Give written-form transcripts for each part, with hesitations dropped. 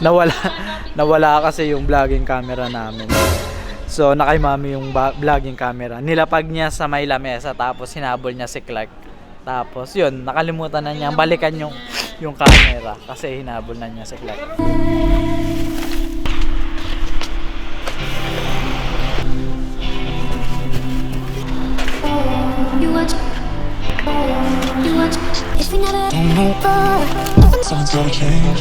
nawala, nawala kasi yung vlogging camera namin. So nakay mami yung vlogging camera. Nilapag niya sa may lamesa tapos hinabol niya si Clark. Tapos yun, nakalimutan na niya balikan yung camera kasi hinabol na niya si Clark. Something's gonna change.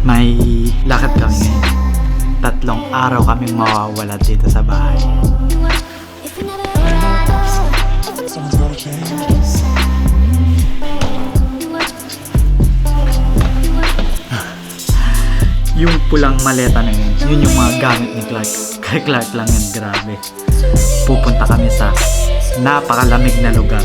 May lakad kami ngayon. 3 araw kaming mawawala dito sa bahay. Something's gonna change. Yung pulang maleta na yun, yun yung mga gamit ni Clark. Kay Clark lang yun, grabe. Pupunta kami sa napakalamig na lugar.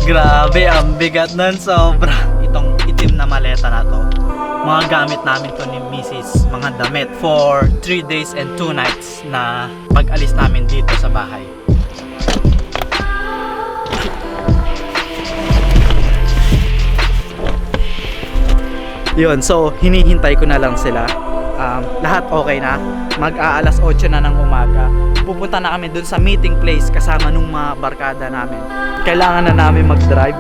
Grabe, ang bigat nun, sobra. Itong itim na maleta na to, mga gamit namin to ni Mrs. Mga damit for 3 days and 2 nights na pag-alis namin dito sa bahay. Yun, so hinihintay ko na lang sila. Lahat okay na. Mag-aalas 8 na ng umaga. Pupunta na kami dun sa meeting place kasama nung mga barkada namin. Kailangan na namin mag-drive.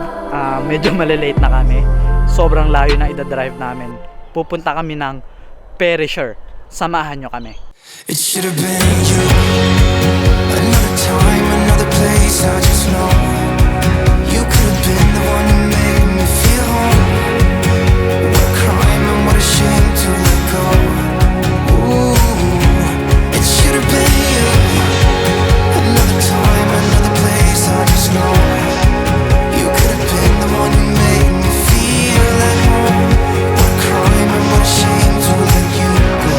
Medyo malilate na kami. Sobrang layo na ida-drive namin. Pupunta kami ng Perisher. Samahan nyo kami. It should have been you. Another time, another place. I just know you could have been the one who made me feel home. What a crime and what a shame to let go. Ooh, it should have been you. Another time, another place. I just know you could have been the one who made me feel at home. What a crime and what a shame to let you go.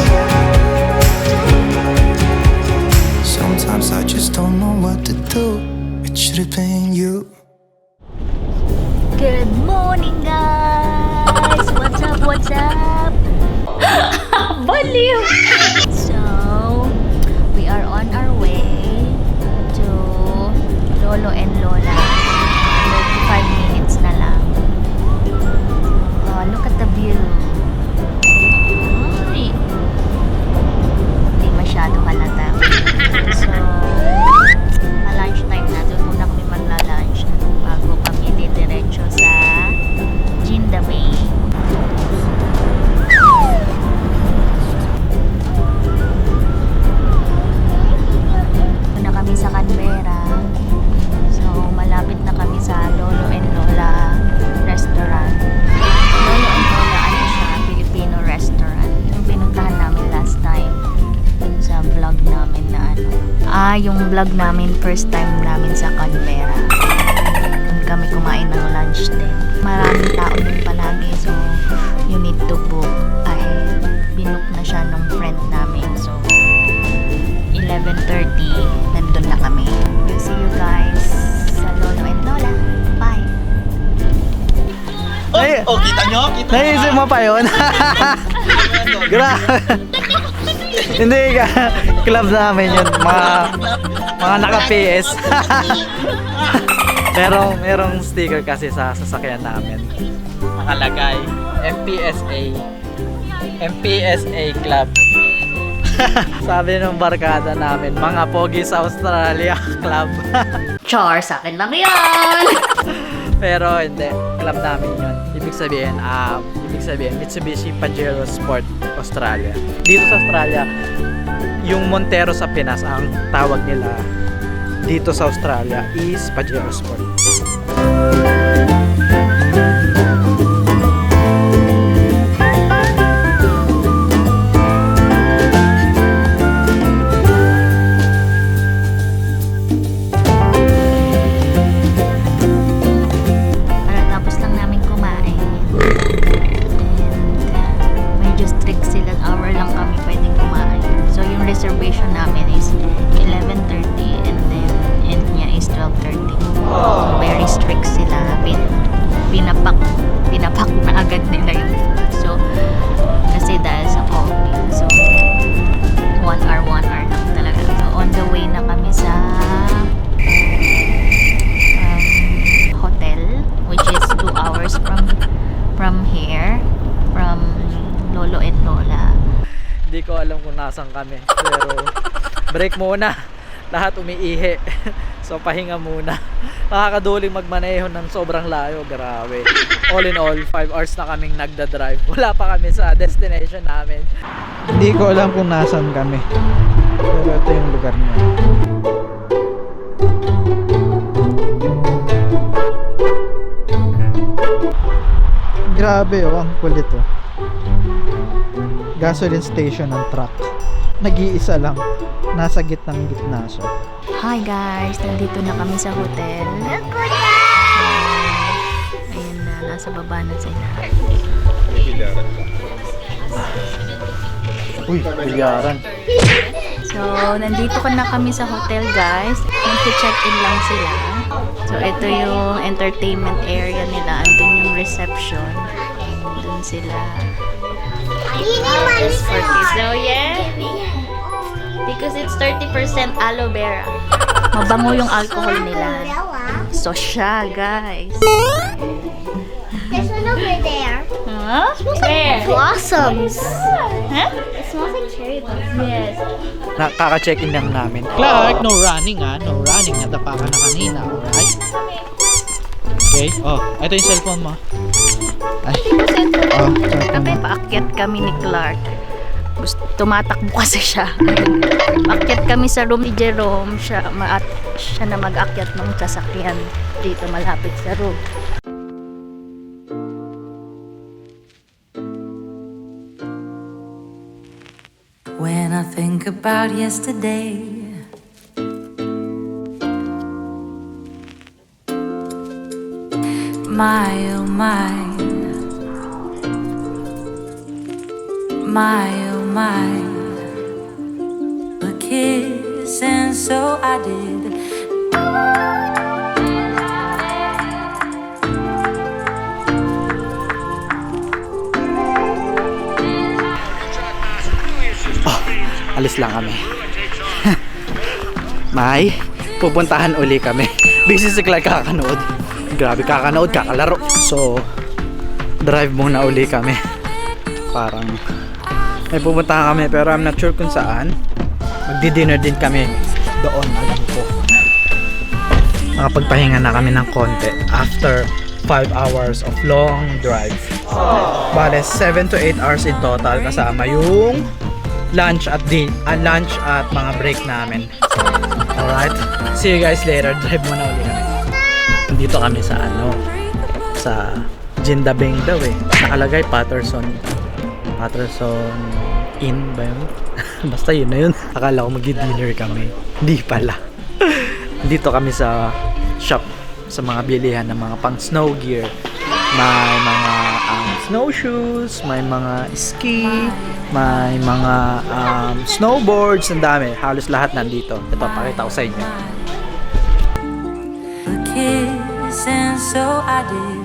Sometimes I just don't know what to do. It should have been you. Good morning, guys! What's up? What's up? Baliw! So, we are on our way to Lolo and Lola. 35 minutes na lang. Oh, look at the view. Ay. Hindi masyado halata. So, lunch time na. Doon muna kami magla-lunch bago kami didiretso sa Jinda Bay. Muna kami sa Canberra. So, malapit na kami sa Lolo and Lola restaurant. Lolo and Lola, ano siya? Filipino restaurant. Yung pinuntahan namin last time. Dun sa vlog namin na ano. Yung vlog namin, first time namin sa Canberra. Doon kami kumain ng lunch din. Maraming tao din palagi, so you need to book ahead. Binook na siya nung friend namin, so 11:30 nandun na kami. We'll see you guys sa Lolo and Lola. Bye! Oh, kita nyo? Kita nyo? Naisip mo pa yun? Grabe. Hindi ka. Club namin yun. Mga naka-PS. Pero merong sticker kasi sa sasakyan namin. Nakalagay MPSA Club. Sabi ng barkada namin, mga pogi sa Australia Club. Char, sa akin lang yan! Pero hindi, club namin yun. Ibig sabihin Mitsubishi Pajero Sport Australia. Dito sa Australia, yung Montero sa Pinas, ang tawag nila dito sa Australia is Pajero Sport. Tapos lang namin kumain. And medyo strict sila. Hour lang kami pwedeng kumain. So yung reservation reservation namin is 11:30 and then end niya is 12:30. So, very strict sila. Pinapak na agad nila yung food. So, kasi dahil sa COVID. So, 1 hour lang talaga. So, on the way na kami sa hotel, which is 2 hours from here, from Lolo and Lola. Hindi ko alam kung nasan kami. Pero break muna. Lahat umiihi. So pahinga muna. Nakakaduling magmaneho ng sobrang layo. Grabe. All in all, 5 hours na kaming nagda-drive. Wala pa kami sa destination namin. Hindi ko alam kung nasan kami. Pero ito yung lugar niya. Grabe oh, ang kulit oh. Gasoline station ng truck. Nag-iisa lang. Nasa gitna siya. Hi guys, nandito na kami sa hotel. Ayun na, nasa baba na sila. Uy, bilyaran. So, nandito na kami sa hotel guys. Nag-check-in lang sila. So, ito yung entertainment area nila. Andun yung reception. Andun sila. So, yeah. Because it's 30% aloe vera. Mabango yung alcohol nila. So, siya guys. There's one over there. Huh? Where? Blossoms. Huh? It smells like cherry blossoms. Yes. Nakaka-check-in lang namin. Clark, no running ha. No running. Nadapa ka na kanina. Alright? Okay. Oh, ito yung cellphone mo. Ay. Oh, cellphone Kami, mo. paakyat kami ni Clark. Tumatakbo kasi siya. Akyat kami sa room ni Jerome. Siya na mag-akyat ng sasakyan dito malapit sa room. When I think about yesterday, my oh my, my oh my, a kiss and so I did. Alis lang kami. May pupuntahan uli kami. Busy si Clark kakanood. Grabe kakanood, kakalaro. So drive muna uli kami. Parang may pupuntahan kami pero I'm not sure kung saan. Magdi-dinner din kami doon, alam ko. Nakapagpahinga na kami ng konti after 5 hours of long drive. Bale 7 to 8 hours in total kasama yung lunch at mga break namin. Alright, see you guys later. Drive muna ulit kami. Dito kami sa sa Jindabeng daw eh. Nakalagay Patterson Inn ba yun? Basta yun na yun. Akala ko mag-dinner kami. Hindi pala. Dito kami sa shop sa mga bilihan ng mga pang snow gear. May mga snowshoes, may mga ski, may mga snowboards, ang dami. Halos lahat nandito. Ito, pakita ko sa inyo. A kiss and so I did.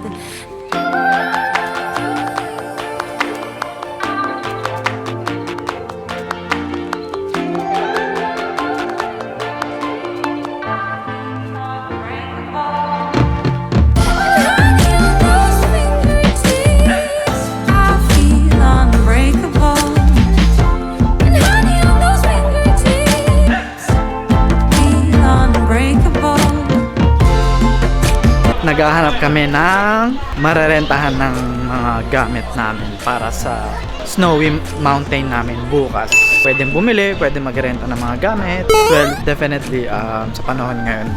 Naghahanap kami ng mararentahan ng mga gamit namin para sa snowy mountain namin bukas. Pwedeng bumili, pwede magrenta ng mga gamit. Well, definitely sa panahon ngayon,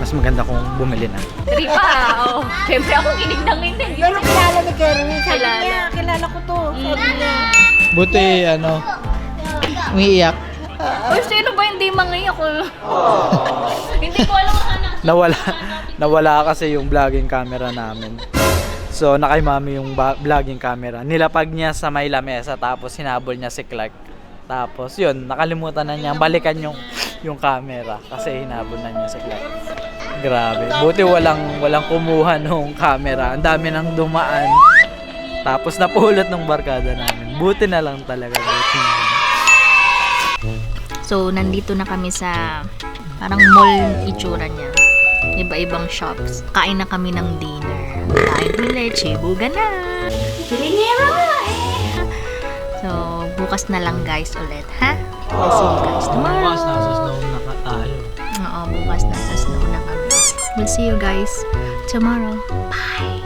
mas maganda kung bumili na. Ripa! Oh, siyempre ako kinig ng hindi. Pero kilala ni Kerwin. Sabi Kilala. niya, kilala ko to. Sabi niya. Buti, umiiyak. Oh, sino ba hindi mangiyak ko? Hindi ko alam kung ano. Nawala kasi yung vlogging camera namin. So, nakay mami yung vlogging camera. Nilapag niya sa may lamesa tapos hinabol niya si Clark. Tapos yun, nakalimutan na niya balikan yung camera kasi hinabol na niya si Clark. Grabe. Buti walang kumuha nung camera. Ang dami nang dumaan. Tapos napulot nung barkada namin. Buti na lang talaga. Buti na lang. So, nandito na kami sa parang mall itsura niya. Iba-ibang shops. Kain na kami ng dinner. Kain ulit. Chibuga na. So, bukas na lang guys ulit, ha? I'll see you guys tomorrow. Nasa snow na tayo. Oo, bukas nasa snow na kami. We'll see you guys tomorrow. Bye!